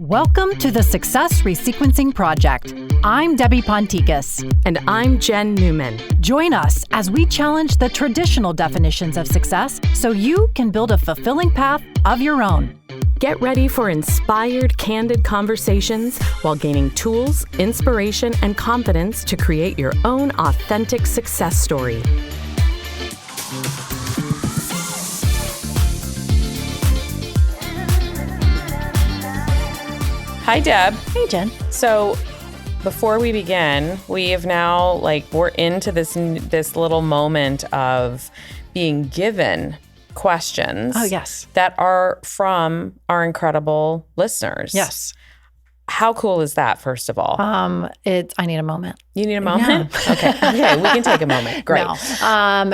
Welcome to the Success Resequencing Project. I'm Debbie Ponticus. And I'm Jenn Newman. Join us as we challenge the traditional definitions of success so you can build a fulfilling path of your own. Get ready for inspired, candid conversations while gaining tools, inspiration, and confidence to create your own authentic success story. Hi, Deb. Hey, Jen. So before we begin, we have now, we're into this little moment of being given questions. Oh, yes. That are from our incredible listeners. Yes. How cool is that, first of all? I need a moment. You need a moment? Yeah. Okay, we can take a moment. Great. No.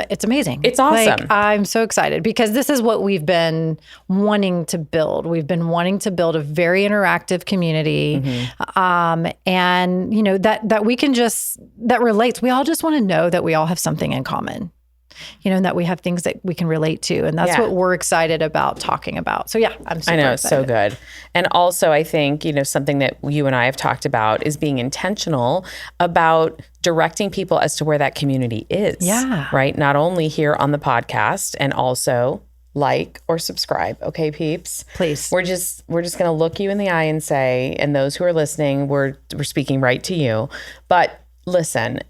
It's amazing. It's awesome. I'm so excited because this is what we've been wanting to build. We've been wanting to build a very interactive community, and that we can that relates. We all just want to know that we all have something in common. And that we have things that we can relate to. And that's what we're excited about talking about. So I'm super I know, excited. it's so good. And also, I think, something that you and I have talked about is being intentional about directing people as to where that community is. Yeah. Right? Not only here on the podcast, and also like or subscribe. Okay, peeps? Please. We're just going to look you in the eye and say, and those who are listening, we're speaking right to you. But listen,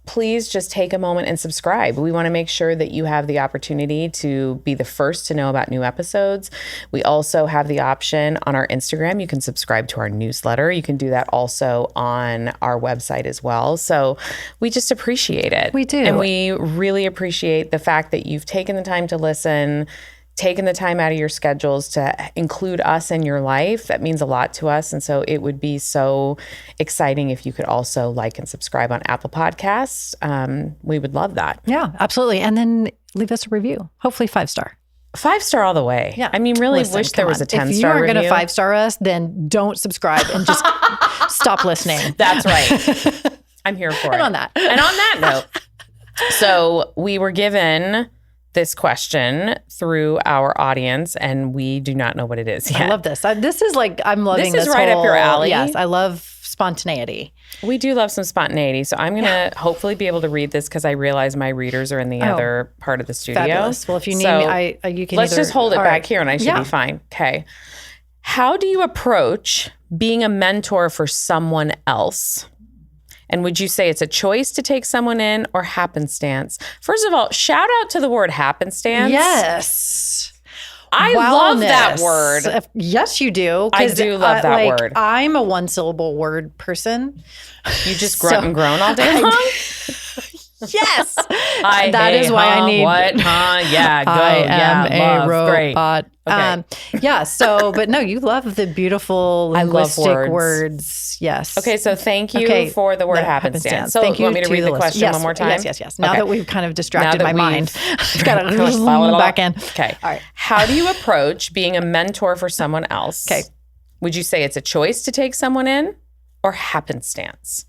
please just take a moment and subscribe. We want to make sure that you have the opportunity to be the first to know about new episodes. We also have the option on our Instagram. You can subscribe to our newsletter. You can do that also on our website as well. So we just appreciate it. We do. And we really appreciate the fact that you've taken the time to listen, taking the time out of your schedules to include us in your life. That means a lot to us. And so it would be so exciting if you could also like and subscribe on Apple Podcasts. We would love that. Yeah, absolutely. And then leave us a review, hopefully 5-star. 5-star all the way. Yeah. I mean, really wish there was a 10-star review. If you aren't going to 5-star us, then don't subscribe and just stop listening. That's right. I'm here for it. And on that note, so we were given this question through our audience, and we do not know what it is yet. I love this. This is I'm loving this is right up your alley. Yes, I love spontaneity. We do love some spontaneity. So I'm going to hopefully be able to read this because I realize my readers are in the other part of the studio. Fabulous. Well, if you need me, you can let's just hold it back here and I should be fine. Okay. How do you approach being a mentor for someone else? And would you say it's a choice to take someone in or happenstance? First of all, shout out to the word happenstance. Yes. I love that word. Yes, you do. I do love that word. I'm a one-syllable word person. You just grunt and groan all day long? Yes. That is why I need. What? Yeah. Go. I am love. a robot. Great. Okay. But no, you love the beautiful linguistic words. Yes. Okay. So thank you for the word happenstance. So you want me to read the question one more time? Yes. Now that we've kind of distracted my mind, I've got to back in. Okay. All right. How do you approach being a mentor for someone else? Okay. Would you say it's a choice to take someone in or happenstance?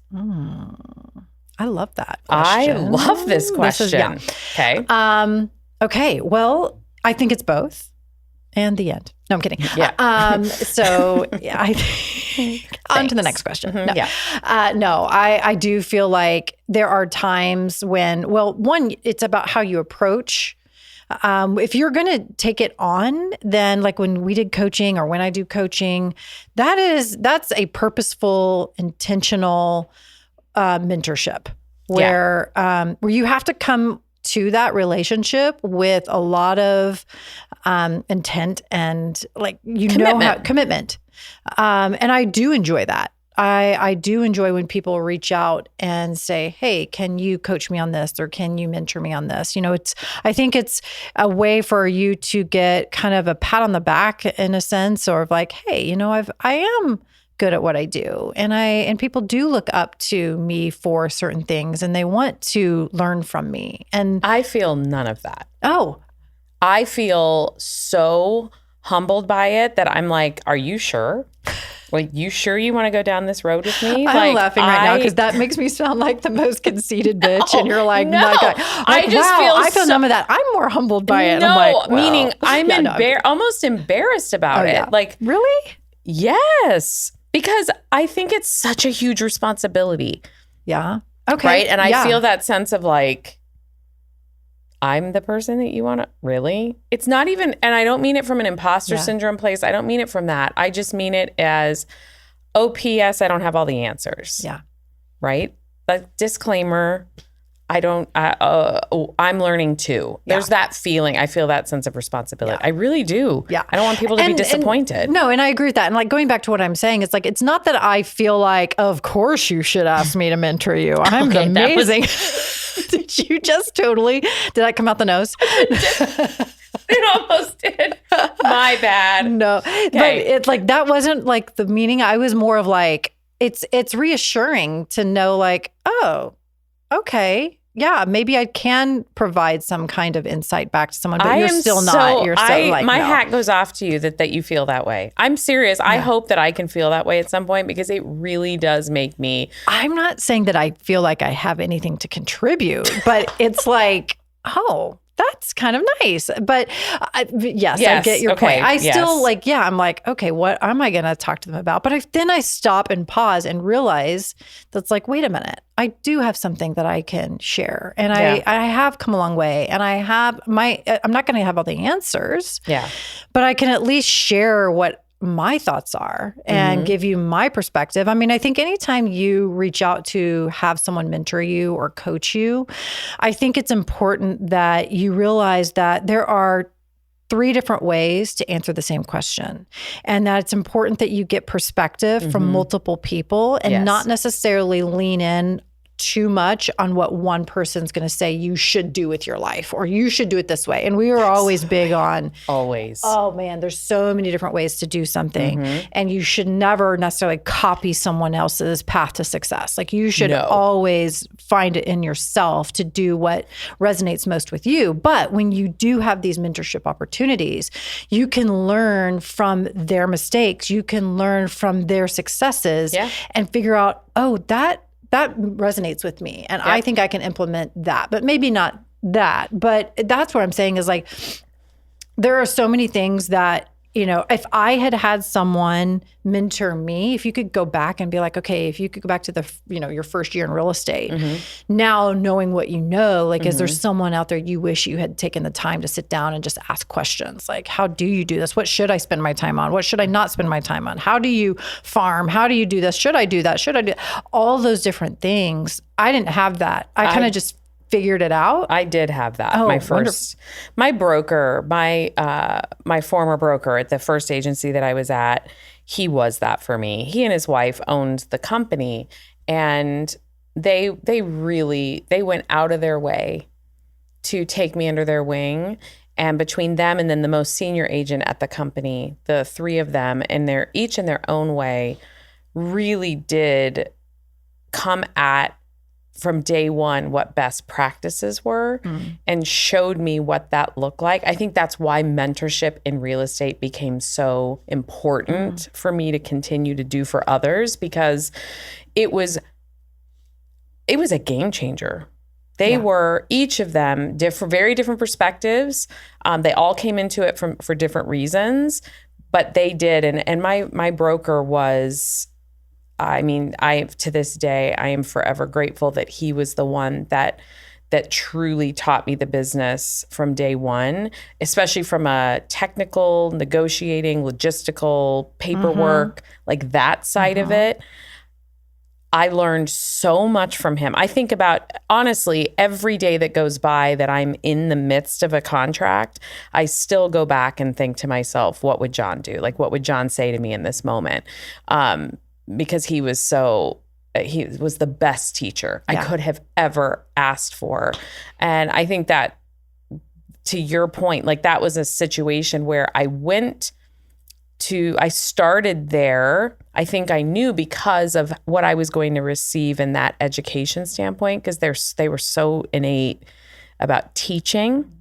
I love that question. I love this question. Okay. Okay. Well, I think it's both. And the end. No, I'm kidding. Yeah. So I think on to the next question. Mm-hmm. No. I do feel like there are times when, one, it's about how you approach. If you're going to take it on, then like when we did coaching or when I do coaching, that's a purposeful, intentional mentorship where you have to come to that relationship with a lot of intent and commitment. And I do enjoy that. I do enjoy when people reach out and say, hey, can you coach me on this? Or can you mentor me on this? I think it's a way for you to get kind of a pat on the back in a sense, or like, hey, I am good at what I do. And people do look up to me for certain things and they want to learn from me. And I feel none of that. Oh. I feel so humbled by it that I'm like, are you sure? Like, you sure you want to go down this road with me? I'm laughing right now because that makes me sound like the most conceited bitch. And you're like, I feel none of that. I'm more humbled by it. No, I'm like, meaning I'm almost embarrassed about it. Yeah. Like, really? Yes, because I think it's such a huge responsibility. Yeah. Okay. Right. And I feel that sense of like, I'm the person that you want to really. It's not even, and I don't mean it from an imposter syndrome place. I don't mean it from that. I just mean it as, oh, P.S. I don't have all the answers. Yeah. Right. But disclaimer, I'm learning too. There's that feeling. I feel that sense of responsibility. I really do. Yeah. I don't want people to be disappointed. No, and I agree with that. And like going back to what I'm saying, it's like, it's not that I feel like, of course you should ask me to mentor you. I'm amazing. Did you just totally, did that come out the nose? It almost did. My bad. No, but it's like, that wasn't like the meaning. I was more of like, it's reassuring to know like, oh, okay. Yeah, maybe I can provide some kind of insight back to someone, but you're still not. You're still like, my no. hat goes off to you that you feel that way. I'm serious. I hope that I can feel that way at some point because it really does make me. I'm not saying that I feel like I have anything to contribute, but it's like, oh, that's kind of nice. But yes, I get your point. I still like, I'm like, okay, what am I going to talk to them about? But then I stop and pause and realize that's like, wait a minute, I do have something that I can share. And I have come a long way, and I have I'm not going to have all the answers. Yeah. But I can at least share what my thoughts are and give you my perspective. I mean, I think anytime you reach out to have someone mentor you or coach you, I think it's important that you realize that there are 3 different ways to answer the same question, and that it's important that you get perspective from multiple people and not necessarily lean in too much on what one person's going to say you should do with your life, or you should do it this way. And we are always big on oh man, there's so many different ways to do something. And you should never necessarily copy someone else's path to success. Like you should always find it in yourself to do what resonates most with you. But when you do have these mentorship opportunities, you can learn from their mistakes. You can learn from their successes and figure out, oh, that resonates with me. And I think I can implement that, but maybe not that. But that's what I'm saying is like, there are so many things that, you know, if I had someone mentor me, if you could go back and be like, okay, if you could go back to the, you know, your first year in real estate, now knowing what you know, like, is there someone out there you wish you had taken the time to sit down and just ask questions? Like, how do you do this? What should I spend my time on? What should I not spend my time on? How do you farm? How do you do this? Should I do that? Should I do all those different things? I didn't have that. I kind of just figured it out. I did have that. Oh, my broker, my former broker at the first agency that I was at, he was that for me. He and his wife owned the company, and they went out of their way to take me under their wing. And between them and then the most senior agent at the company, the 3 of them, and they're each in their own way, really did come at from day one what best practices were and showed me what that looked like. I think that's why mentorship in real estate became so important for me to continue to do for others, because it was a game changer. They were, each of them, very different perspectives. They all came into it for different reasons, but they did. And my broker was, I mean, to this day, I am forever grateful that he was the one that truly taught me the business from day one, especially from a technical, negotiating, logistical, paperwork, like that side of it. I learned so much from him. I think about, honestly, every day that goes by that I'm in the midst of a contract, I still go back and think to myself, what would John do? Like, what would John say to me in this moment? Because he was the best teacher I could have ever asked for. And I think that, to your point, like, that was a situation where I started there. I think I knew because of what I was going to receive in that education standpoint, because they were so innate about teaching.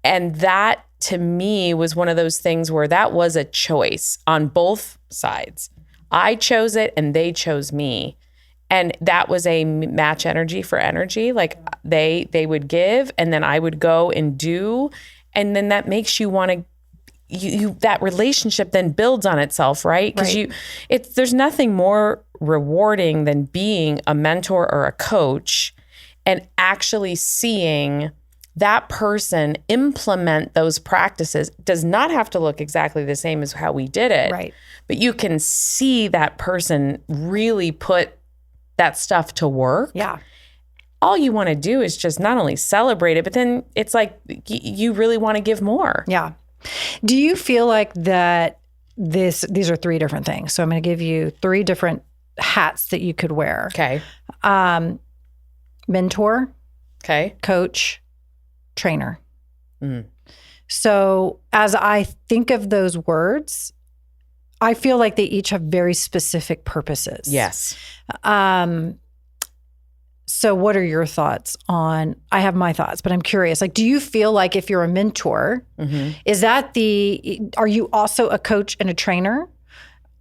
And that, to me, was one of those things where that was a choice on both sides. I chose it and they chose me. And that was a match energy for energy. Like, they would give and then I would go and do. And then that makes you want to you that relationship then builds on itself, right? Because there's nothing more rewarding than being a mentor or a coach and actually seeing that person implement those practices. Does not have to look exactly the same as how we did it, Right. but you can see that person really put that stuff to work. Yeah. All you want to do is just not only celebrate it, but then it's like you really want to give more. Yeah. Do you feel like that these are three different things? So I'm going to give you three different hats that you could wear. Okay. Mentor, Okay. coach, trainer. So as I think of those words, I feel like they each have very specific purposes. Yes. So what are your thoughts on, I have my thoughts, but I'm curious, like, do you feel like if you're a mentor, are you also a coach and a trainer?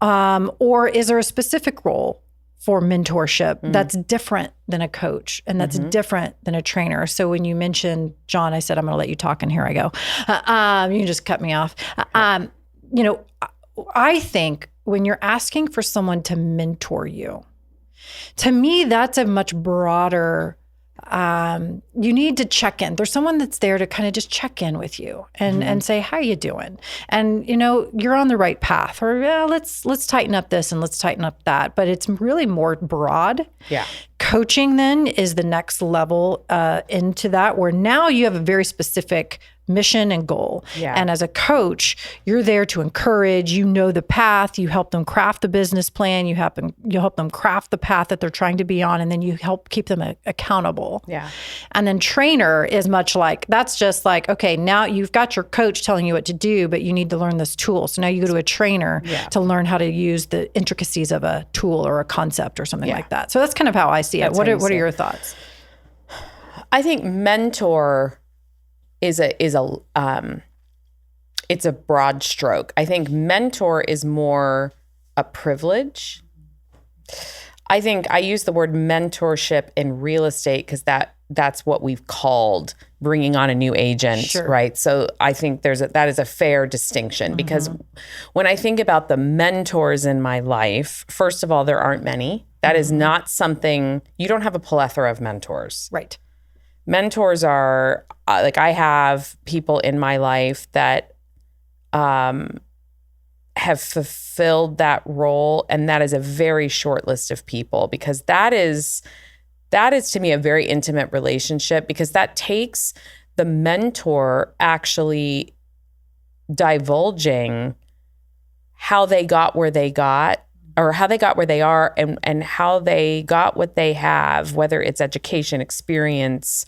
Or is there a specific role for mentorship that's different than a coach and that's different than a trainer? So when you mentioned John, I said, I'm going to let you talk and here I go. You can just cut me off. I think when you're asking for someone to mentor you, to me, that's a much broader, you need to check in. There's someone that's there to kind of just check in with you and say, how you doing? And, you're on the right path, or let's tighten up this and let's tighten up that. But it's really more broad. Yeah. Coaching then is the next level into that, where now you have a very specific mission and goal. Yeah. And as a coach, you're there to encourage, the path, you help them craft the business plan, you help them craft the path that they're trying to be on, and then you help keep them accountable. Yeah. And then trainer is much like, that's just like, okay, now you've got your coach telling you what to do, but you need to learn this tool. So now you go to a trainer to learn how to use the intricacies of a tool or a concept or something like that. So that's kind of how I see it. What are your thoughts? I think mentor is it's a broad stroke. I think mentor is more a privilege. I think I use the word mentorship in real estate because that's what we've called bringing on a new agent, right? So I think that is a fair distinction because when I think about the mentors in my life, first of all, there aren't many. That is not something, you don't have a plethora of mentors. Right. Mentors are, I have people in my life that have fulfilled that role, and that is a very short list of people because that is to me a very intimate relationship because that takes the mentor actually divulging how they got where they got, or how they got where they are, and how they got what they have, whether it's education, experience.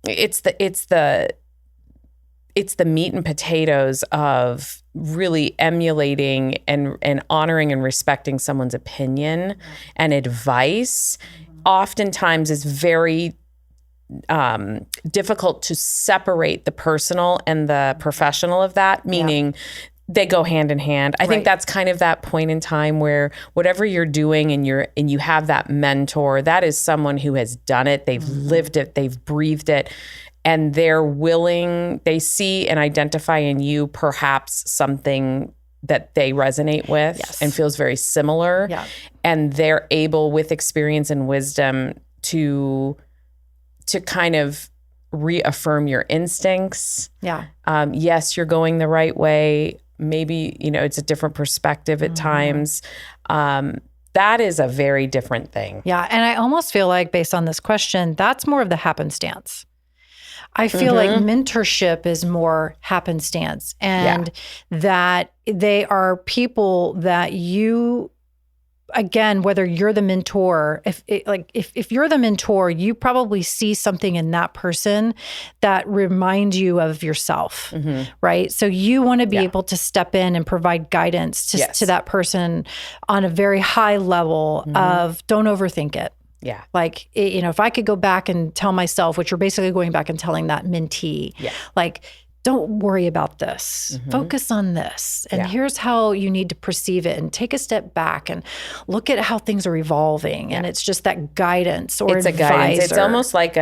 It's the meat and potatoes of really emulating and honoring and respecting someone's opinion and advice. Oftentimes is very difficult to separate the personal and the professional of that, meaning they go hand in hand. I think that's kind of that point in time where whatever you're doing and you have that mentor, that is someone who has done it, they've lived it, they've breathed it, and they see and identify in you perhaps something that they resonate with and feels very similar. Yeah. And they're able with experience and wisdom to kind of reaffirm your instincts. Yeah. Yes, you're going the right way. Maybe, it's a different perspective at times. That is a very different thing. Yeah. And I almost feel like based on this question, that's more of the happenstance. I feel like mentorship is more happenstance, and that they are people that you, again, whether you're the mentor, if you're the mentor, you probably see something in that person that reminds you of yourself, right? So you want to be able to step in and provide guidance to that person on a very high level of don't overthink it. Yeah. Like, if I could go back and tell myself, which you're basically going back and telling that mentee, like, don't worry about this. Focus on this. And here's how you need to perceive it, and take a step back and look at how things are evolving. And it's just that guidance or it's advisor. A guidance. It's almost like,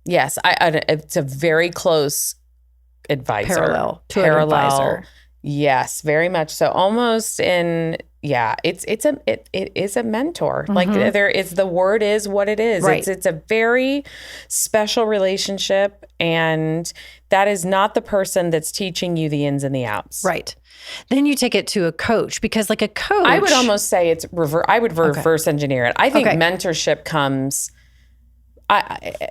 it's a very close advisor. Parallel to an advisor. Yes, very much so. Almost in, it is a mentor. Like the word is what it is. Right. It's a very special relationship, and that is not the person that's teaching you the ins and the outs. Right. Then you take it to a coach, because like a coach, I would almost say it's I would reverse engineer it. I think mentorship comes. I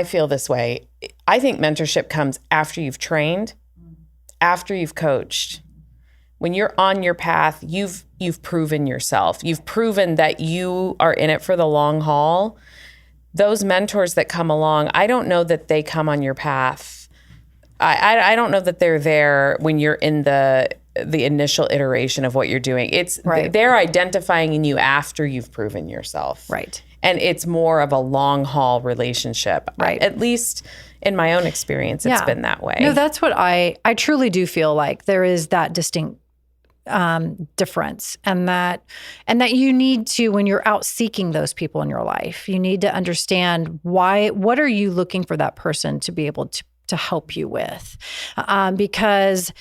feel this way. I think mentorship comes after you've trained, after you've coached. When you're on your path, you've proven yourself. You've proven that you are in it for the long haul. Those mentors that come along, I don't know that they come on your path. I don't know that they're there when you're in the initial iteration of what you're doing. It's they're identifying in you after you've proven yourself. Right. And it's more of a long haul relationship. Right. At least in my own experience, it's been that way. No, that's what I truly do feel like there is that distinct difference, and that you need to, when you're out seeking those people in your life, you need to understand what are you looking for that person to be able to help you with, because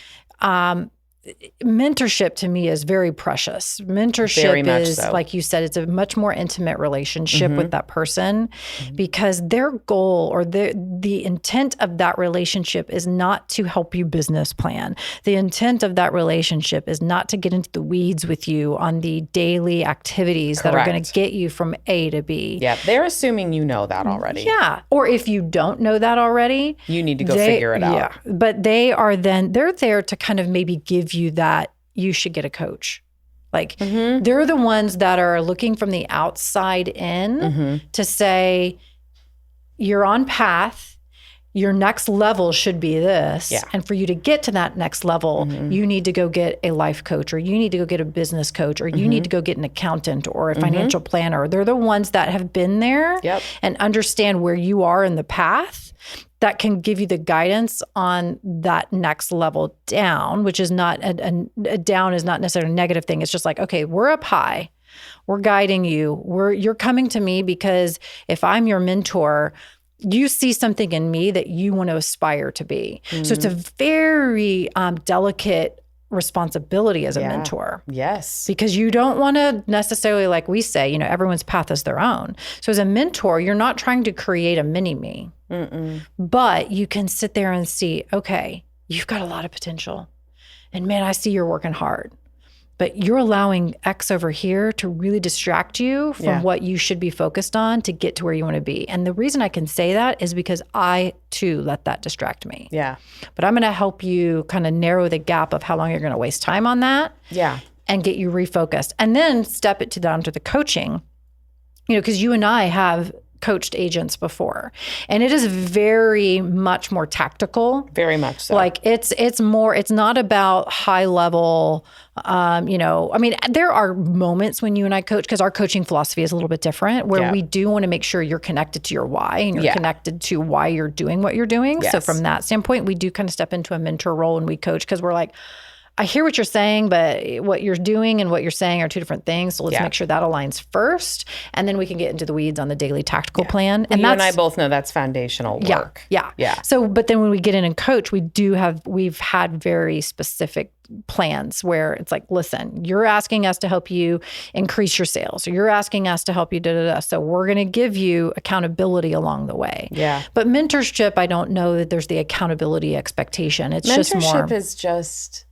mentorship to me is very precious. Mentorship is, like you said, it's a much more intimate relationship with that person, because their goal or the intent of that relationship is not to help you business plan. The intent of that relationship is not to get into the weeds with you on the daily activities that are going to get you from A to B. Yeah, they're assuming you know that already. Yeah, or if you don't know that already, you need to go figure it out. Yeah, but they're there to kind of maybe give you that you should get a coach. Like they're the ones that are looking from the outside in to say, you're on path, your next level should be this. Yeah. And for you to get to that next level, you need to go get a life coach, or you need to go get a business coach, or you need to go get an accountant or a financial planner. They're the ones that have been there and understand where you are in the path, that can give you the guidance on that next level down, which is not a down is not necessarily a negative thing. It's just like, okay, we're up high, we're guiding you, you're coming to me because if I'm your mentor, you see something in me that you want to aspire to be. So it's a very delicate responsibility as a mentor. Yes. Because you don't want to necessarily, like we say, everyone's path is their own. So as a mentor, you're not trying to create a mini-me. But you can sit there and see, okay, you've got a lot of potential. And man, I see you're working hard. But you're allowing X over here to really distract you from what you should be focused on to get to where you want to be. And the reason I can say that is because I, too, let that distract me. Yeah. But I'm going to help you kind of narrow the gap of how long you're going to waste time on that. Yeah. And get you refocused. And then step it down to the coaching, because you and I have coached agents before, and it is very much more tactical. Very much so. Like it's not about high level, there are moments when you and I coach, because our coaching philosophy is a little bit different, where we do want to make sure you're connected to your why, and you're connected to why you're doing what you're doing. Yes. So from that standpoint, we do kind of step into a mentor role when we coach, because we're like, I hear what you're saying, but what you're doing and what you're saying are two different things. So let's make sure that aligns first, and then we can get into the weeds on the daily tactical plan. And you and I both know that's foundational work. Yeah. So, but then when we get in and coach, we've had very specific plans where it's like, listen, you're asking us to help you increase your sales, or you're asking us to help you So we're going to give you accountability along the way. Yeah. But mentorship, I don't know that there's the accountability expectation. It's just more. Mentorship is just.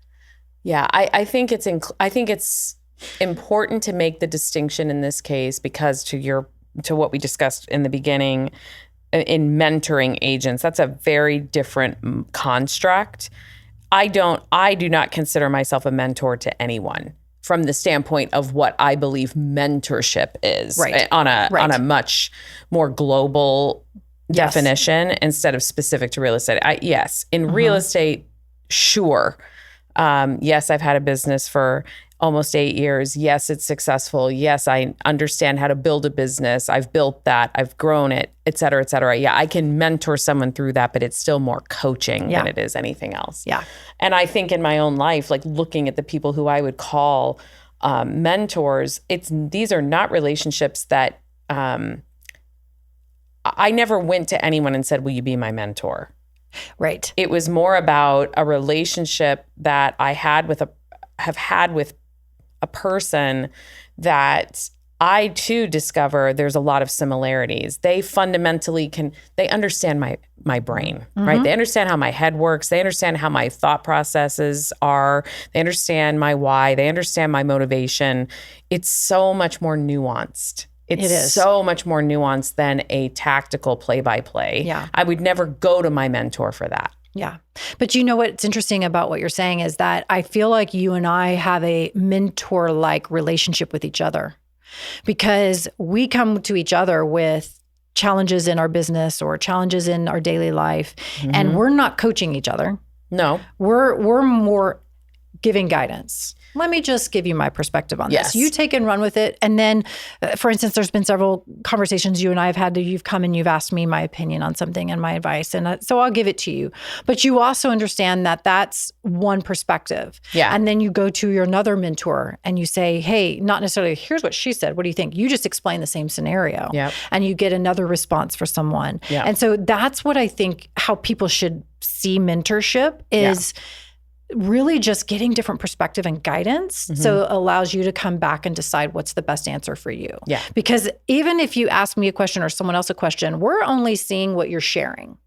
Yeah, I think it's important to make the distinction in this case, because to what we discussed in the beginning, in mentoring agents, that's a very different construct. I do not consider myself a mentor to anyone from the standpoint of what I believe mentorship is, on a much more global definition instead of specific to real estate. In real estate, sure. Yes, I've had a business for almost 8 years. Yes, it's successful. Yes, I understand how to build a business. I've built that. I've grown it, et cetera, et cetera. Yeah, I can mentor someone through that, but it's still more coaching than it is anything else. Yeah. And I think in my own life, like looking at the people who I would call mentors, these are not relationships that I never went to anyone and said, will you be my mentor? Right. It was more about a relationship that I have had with a person that I too discover there's a lot of similarities. They fundamentally they understand my brain, right? They understand how my head works. They understand how my thought processes are. They understand my why. They understand my motivation. It's so much more nuanced. It is so much more nuanced than a tactical play-by-play. Yeah. I would never go to my mentor for that. Yeah. But you know what's interesting about what you're saying is that I feel like you and I have a mentor-like relationship with each other, because we come to each other with challenges in our business or challenges in our daily life, and we're not coaching each other. No. We're more giving guidance. Let me just give you my perspective on this. You take and run with it. And then, for instance, there's been several conversations you and I have had that you've come and you've asked me my opinion on something and my advice. And so I'll give it to you. But you also understand that that's one perspective. Yeah. And then you go to your another mentor and you say, hey, not necessarily, here's what she said. What do you think? You just explain the same scenario. Yep. And you get another response for someone. Yep. And so that's what I think how people should see mentorship is really just getting different perspective and guidance. So it allows you to come back and decide what's the best answer for you. Yeah. Because even if you ask me a question or someone else a question, we're only seeing what you're sharing.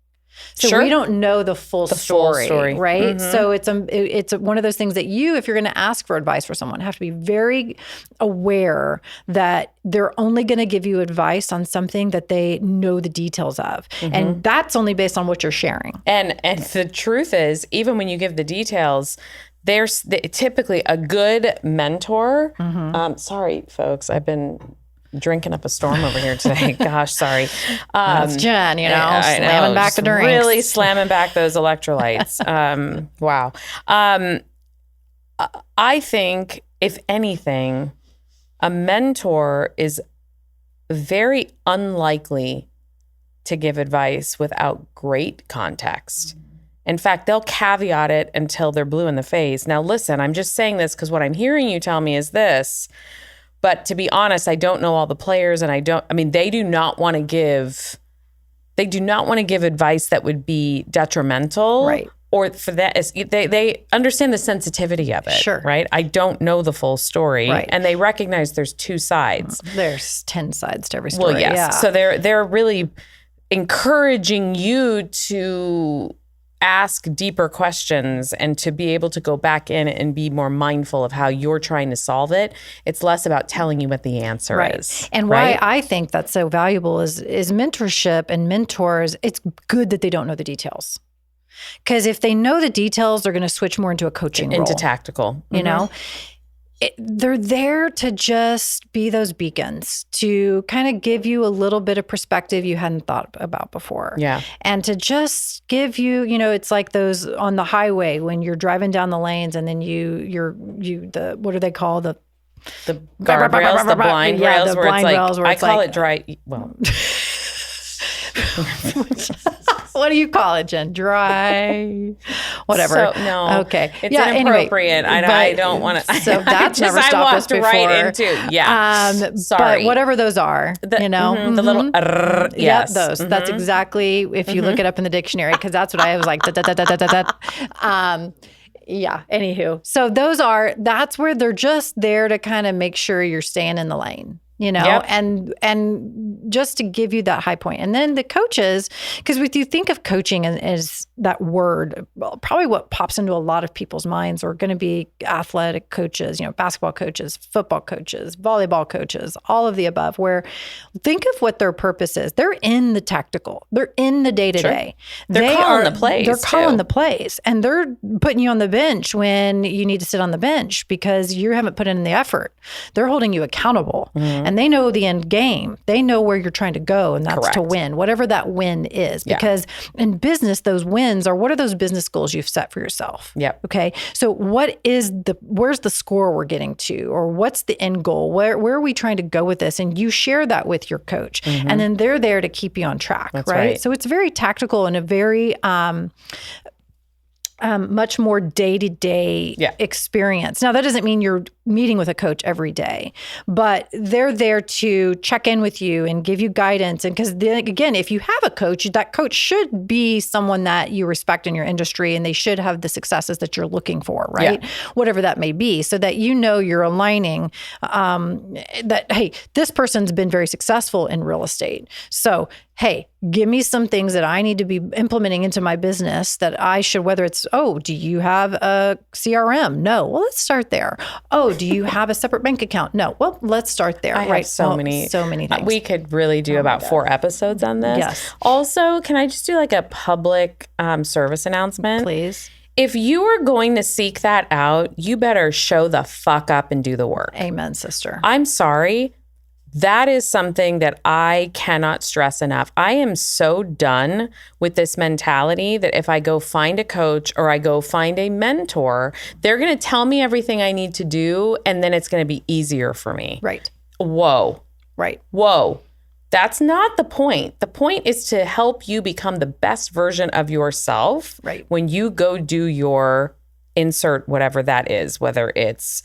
So we don't know the full story, right? So it's one of those things that you, if you're going to ask for advice for someone, have to be very aware that they're only going to give you advice on something that they know the details of. And that's only based on what you're sharing. And the truth is, even when you give the details, there's typically a good mentor. Sorry, folks, I've been drinking up a storm over here today. Gosh, sorry. That's Jen, slamming back the drinks. Really slamming back those electrolytes. Wow. I think, if anything, a mentor is very unlikely to give advice without great context. In fact, they'll caveat it until they're blue in the face. Now, listen, I'm just saying this because what I'm hearing you tell me is this. But to be honest, I don't know all the players, and they do not want to give advice that would be detrimental. Right. Or for that, they understand the sensitivity of it. Sure. Right. I don't know the full story. Right. And they recognize there's two sides. There's 10 sides to every story. Well, yes. Yeah. So they're really encouraging you to ask deeper questions and to be able to go back in and be more mindful of how you're trying to solve it. It's less about telling you what the answer is. And why I think that's so valuable is mentorship and mentors. It's good that they don't know the details. Because if they know the details, they're going to switch more into a coaching role. Into tactical. You know? They're there to just be those beacons, to kind of give you a little bit of perspective you hadn't thought about before. Yeah. And to just give you, it's like those on the highway when you're driving down the lanes and then what do they call the guardrails, the blind rails, the where blind rails I call it dry. Well, what do you call it, Jen? Dry, whatever. So, no. Okay. It's inappropriate. Anyway, I don't want to. So that's never stopped us before. Right into, sorry. But whatever those are, the little, yes. Yep, those. That's exactly, if you look it up in the dictionary, because that's what I was like, yeah, anywho. So that's where they're just there to kind of make sure you're staying in the lane. And just to give you that high point. And then the coaches, because if you think of coaching as that word, well, probably what pops into a lot of people's minds are going to be athletic coaches, basketball coaches, football coaches, volleyball coaches, all of the above, where think of what their purpose is. They're in the tactical. They're in the day-to-day. Sure. They're calling the plays. They're calling the plays. And they're putting you on the bench when you need to sit on the bench because you haven't put in the effort. They're holding you accountable. And they know the end game. They know where you're trying to go, and that's to win, whatever that win is. Because in business, those wins are, what are those business goals you've set for yourself? Yep. Okay. So where's the score we're getting to, or what's the end goal? Where are we trying to go with this? And you share that with your coach, and then they're there to keep you on track. That's right? So it's very tactical and a very, much more day-to-day experience. Now, that doesn't mean you're meeting with a coach every day, but they're there to check in with you and give you guidance. And because again, if you have a coach, that coach should be someone that you respect in your industry, and they should have the successes that you're looking for, right? Yeah. Whatever that may be, so that you know you're aligning that, hey, this person's been very successful in real estate. So, hey, give me some things that I need to be implementing into my business that I should, whether it's, oh, do you have a CRM? No. Well, let's start there. Oh, do you have a separate bank account? No. Well, let's start there. I have so many things. We could really do about 4 episodes on this. Yes. Also, can I just do like a public service announcement? Please. If you are going to seek that out, you better show the fuck up and do the work. Amen, sister. I'm sorry. That is something that I cannot stress enough. I am so done with this mentality that if I go find a coach or I go find a mentor, they're going to tell me everything I need to do, and then it's going to be easier for me. Right. Whoa. Right. Whoa. That's not the point. The point is to help you become the best version of yourself. Right. When you go do your insert whatever that is, whether it's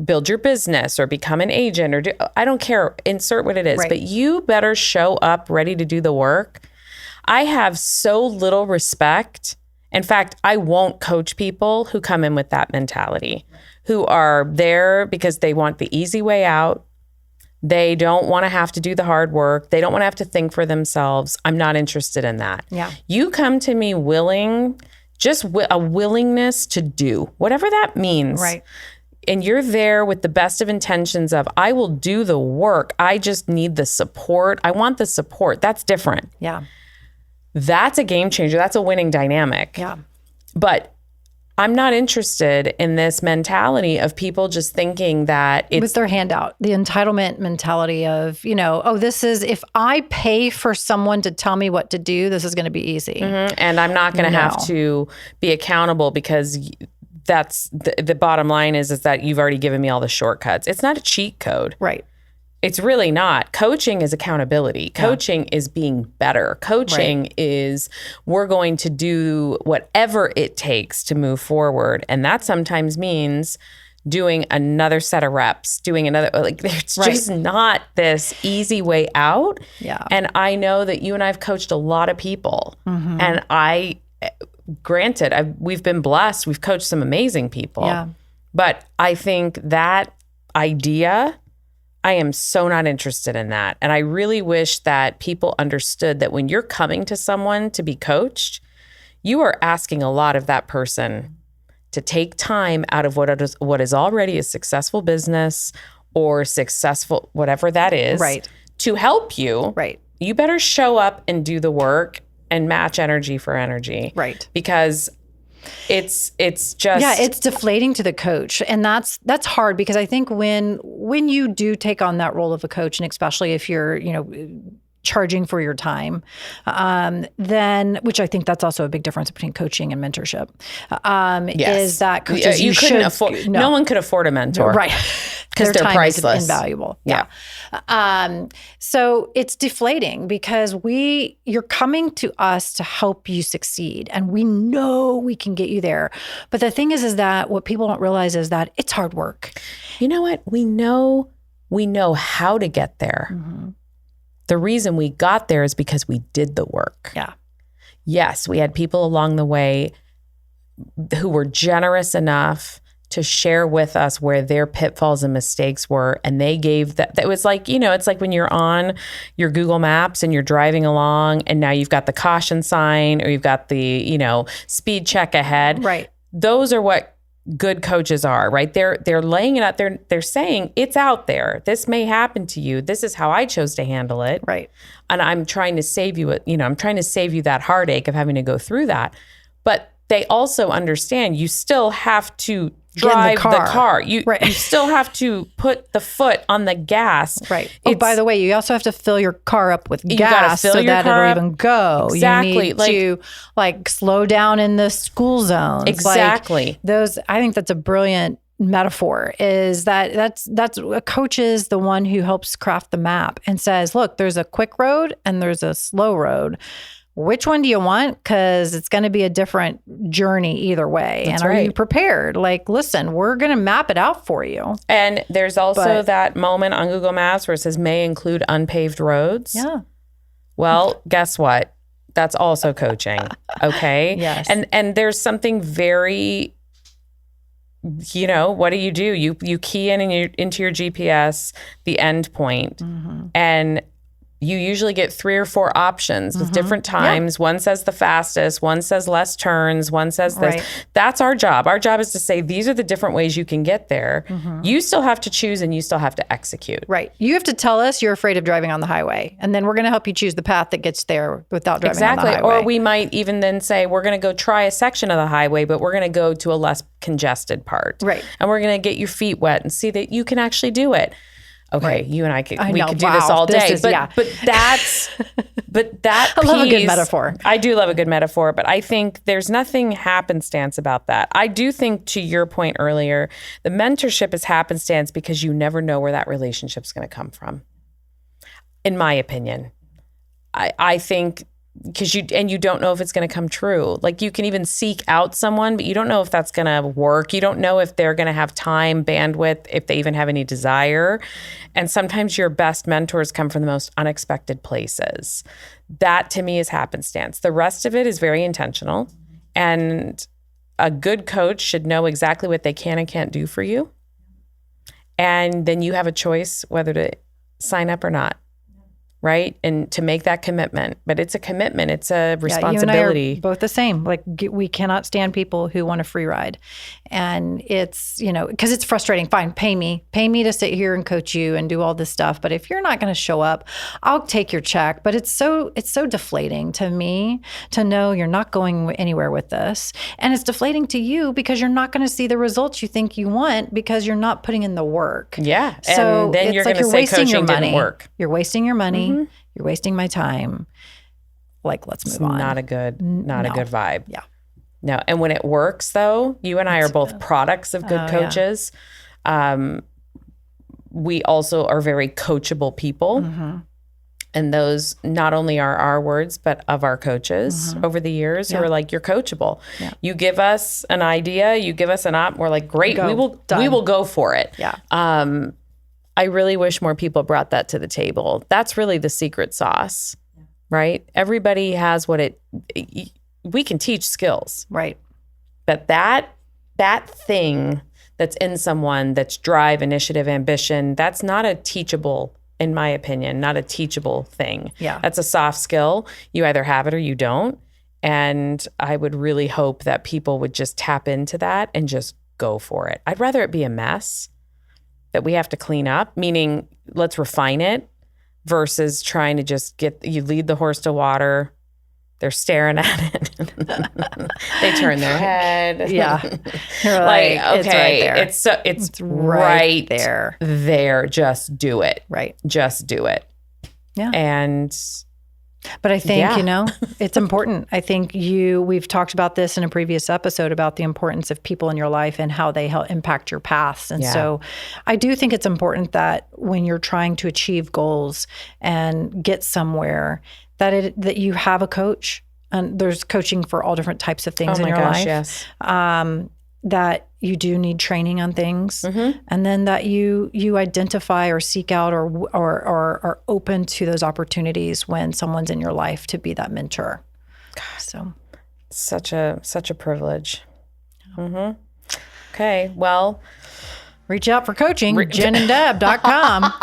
build your business or become an agent or I don't care, insert what it is, but you better show up ready to do the work. I have so little respect. In fact, I won't coach people who come in with that mentality, who are there because they want the easy way out. They don't want to have to do the hard work. They don't want to have to think for themselves. I'm not interested in that. Yeah. You come to me willing, just a willingness to do whatever that means. Right. And you're there with the best of intentions of, I will do the work. I just need the support. I want the support. That's different. Yeah. That's a game changer. That's a winning dynamic. Yeah. But I'm not interested in this mentality of people just thinking that it's with their hand out, the entitlement mentality of, oh, this is, if I pay for someone to tell me what to do, this is going to be easy. Mm-hmm. And I'm not going to have to be accountable because that's the bottom line is that you've already given me all the shortcuts. It's not a cheat code. Right. It's really not. Coaching is accountability. Coaching is being better. Coaching is we're going to do whatever it takes to move forward. And that sometimes means doing another set of reps, doing another, like it's just not this easy way out. Yeah. And I know that you and I have coached a lot of people. Mm-hmm. And granted, we've been blessed. We've coached some amazing people. Yeah. But I think that idea, I am so not interested in that. And I really wish that people understood that when you're coming to someone to be coached, you are asking a lot of that person to take time out of what is already a successful business or successful, whatever that is, to help you. Right. You better show up and do the work and match energy for energy. Right. Because it's just it's deflating to the coach, and that's hard because I think when you do take on that role of a coach, and especially if you're charging for your time, then, which I think that's also a big difference between coaching and mentorship, is that coaches you couldn't afford. No one could afford a mentor, right? Because they're priceless, is invaluable. Yeah. So it's deflating because you're coming to us to help you succeed, and we know we can get you there. But the thing is that what people don't realize is that it's hard work. You know what? We know how to get there. Mm-hmm. The reason we got there is because we did the work. Yeah. Yes, we had people along the way who were generous enough to share with us where their pitfalls and mistakes were. And they gave that. It was like, it's like when you're on your Google Maps and you're driving along and now you've got the caution sign or you've got the, speed check ahead. Right. Those are what good coaches are, right? They're laying it out. They're saying it's out there. This may happen to you. This is how I chose to handle it. Right. And I'm trying to save you I'm trying to save you that heartache of having to go through that. But they also understand you still have to drive the car. You still have to put the foot on the gas. Right. Oh, by the way, you also have to fill your car up with gas so that it'll even go. Exactly. You need to slow down in the school zones. Exactly. I think that's a brilliant metaphor, is that's a coach is the one who helps craft the map and says, look, there's a quick road and there's a slow road. which one do you want? Because it's going to be a different journey either way. That's and are right. you prepared? Like, listen, we're going to map it out for you. And there's also that moment on Google Maps where it says may include unpaved roads. Yeah. Well, guess what? That's also coaching. Okay. Yes. And there's something very, what do? You key into your GPS the end point, and you usually get 3 or 4 options with different times. Yeah. One says the fastest, one says less turns, one says this. Right. That's our job. Our job is to say, these are the different ways you can get there. You still have to choose and you still have to execute. Right. You have to tell us you're afraid of driving on the highway. And then we're going to help you choose the path that gets there without driving on the highway. Or we might even then say, we're going to go try a section of the highway, but we're going to go to a less congested part. Right. And we're going to get your feet wet and see that you can actually do it. Okay, right. You and I could do this all day. But that I love a good metaphor. I do love a good metaphor, but I think there's nothing happenstance about that. I do think, to your point earlier, the mentorship is happenstance because you never know where that relationship's going to come from. In my opinion, I think because you don't know if it's going to come true. Like, you can even seek out someone, but you don't know if that's going to work. You don't know if they're going to have time, bandwidth, if they even have any desire. And sometimes your best mentors come from the most unexpected places. That, to me, is happenstance. The rest of it is very intentional. And a good coach should know exactly what they can and can't do for you. And then you have a choice whether to sign up or not. Right? And to make that commitment. But it's a commitment. It's a responsibility. You and I are both the same. Like, we cannot stand people who want a free ride. And it's, because it's frustrating. Fine, pay me to sit here and coach you and do all this stuff. But if you're not going to show up, I'll take your check. But it's so deflating to me to know you're not going anywhere with this. And it's deflating to you because you're not going to see the results you think you want because you're not putting in the work. Yeah. So and then you're going to say coaching didn't work. You're wasting your money. You're wasting my time. Like, let's move on. Not a good vibe. Yeah. No. And when it works, though, you and I are both products of good coaches. Yeah. We also are very coachable people. And those not only are our words, but of our coaches over the years who are like, you're coachable. Yeah. You give us an idea, you give us an op, we're like, great, we will go for it. Yeah. I really wish more people brought that to the table. That's really the secret sauce, right? Everybody has we can teach skills. Right. But that thing that's in someone, that's drive, initiative, ambition, that's not a teachable, in my opinion, not a teachable thing. Yeah. That's a soft skill. You either have it or you don't. And I would really hope that people would just tap into that and just go for it. I'd rather it be a mess that we have to clean up, meaning let's refine it, versus trying to just you lead the horse to water. They're staring at it. They turn their head. Yeah. You're like, okay, it's right there. It's right there. There. Just do it. Right. Just do it. Yeah. But I think, it's important. I think we've talked about this in a previous episode about the importance of people in your life and how they help impact your paths. And so I do think it's important that when you're trying to achieve goals and get somewhere, that you have a coach. And there's coaching for all different types of things in your life. Yes. That you do need training on things, and then that you identify or seek out or are open to those opportunities when someone's in your life to be that mentor. So, such a privilege. Okay, well, reach out for coaching. JennandDeb.com.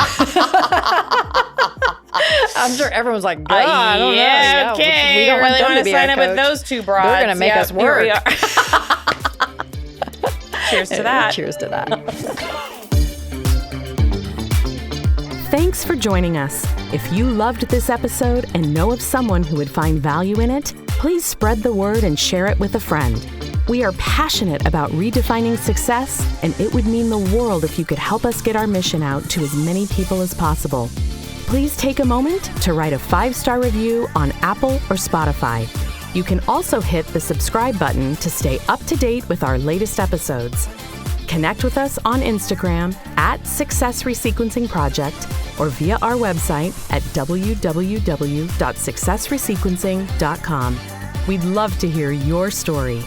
I'm sure everyone's like, God, I don't know. Yeah, okay. We don't really want to sign up with coach. those two broads. They're going to make us work. Cheers to that. Cheers to that. Thanks for joining us. If you loved this episode and know of someone who would find value in it, please spread the word and share it with a friend. We are passionate about redefining success, and it would mean the world if you could help us get our mission out to as many people as possible. Please take a moment to write a 5-star review on Apple or Spotify. You can also hit the subscribe button to stay up to date with our latest episodes. Connect with us on Instagram @Success Resequencing Project or via our website at www.successresequencing.com. We'd love to hear your story.